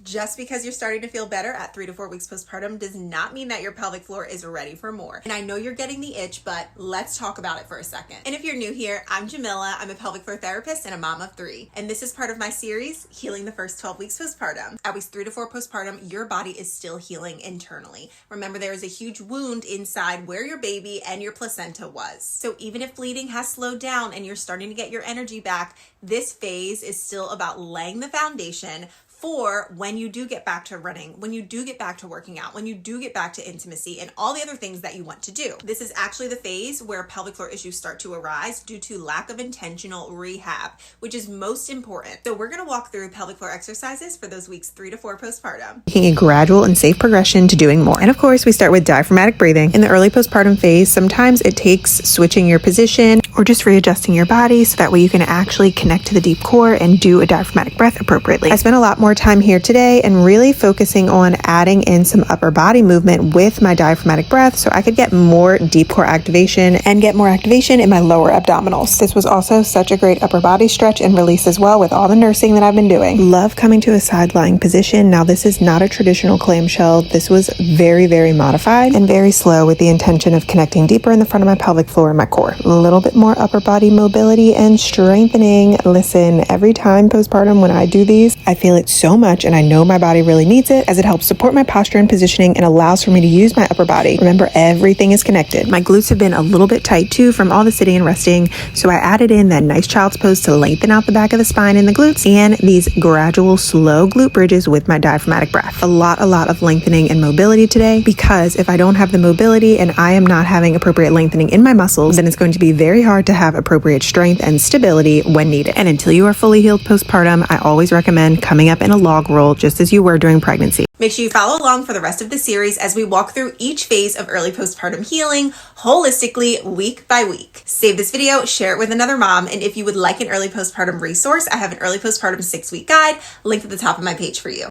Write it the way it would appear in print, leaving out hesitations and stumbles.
Just because you're starting to feel better at 3 to 4 weeks postpartum does not mean that your pelvic floor is ready for more. And I know you're getting the itch, but let's talk about it for a second. And if you're new here, I'm Jamila. I'm a pelvic floor therapist and a mom of 3. And this is part of my series, Healing the First 12 Weeks Postpartum. At weeks 3 to 4 postpartum, your body is still healing internally. Remember, there is a huge wound inside where your baby and your placenta was. So even if bleeding has slowed down and you're starting to get your energy back, this phase is still about laying the foundation for when you do get back to running, when you do get back to working out, when you do get back to intimacy and all the other things that you want to do. This is actually the phase where pelvic floor issues start to arise due to lack of intentional rehab, which is most important. So we're gonna walk through pelvic floor exercises for those weeks 3 to 4 postpartum. Taking a gradual and safe progression to doing more. And of course, we start with diaphragmatic breathing. In the early postpartum phase, sometimes it takes switching your position or just readjusting your body so that way you can actually connect to the deep core and do a diaphragmatic breath appropriately. I spent a lot more time here today and really focusing on adding in some upper body movement with my diaphragmatic breath so I could get more deep core activation and get more activation in my lower abdominals. This was also such a great upper body stretch and release as well with all the nursing that I've been doing. Love coming to a side lying position. Now this is not a traditional clamshell. This was very, very modified and very slow with the intention of connecting deeper in the front of my pelvic floor and my core. A little bit more upper body mobility and strengthening. Listen, every time postpartum when I do these, I feel it so much and I know my body really needs it as it helps support my posture and positioning and allows for me to use my upper body. Remember, everything is connected. My glutes have been a little bit tight too from all the sitting and resting, so I added in that nice child's pose to lengthen out the back of the spine and the glutes and these gradual slow glute bridges with my diaphragmatic breath. A lot of lengthening and mobility today, because if I don't have the mobility and I am not having appropriate lengthening in my muscles, then it's going to be very hard to have appropriate strength and stability when needed. And until you are fully healed postpartum, I always recommend coming up in a log roll just as you were during pregnancy. Make sure you follow along for the rest of the series as we walk through each phase of early postpartum healing holistically week by week. Save this video, share it with another mom, and if you would like an early postpartum resource, I have an early postpartum 6-week guide linked at the top of my page for you.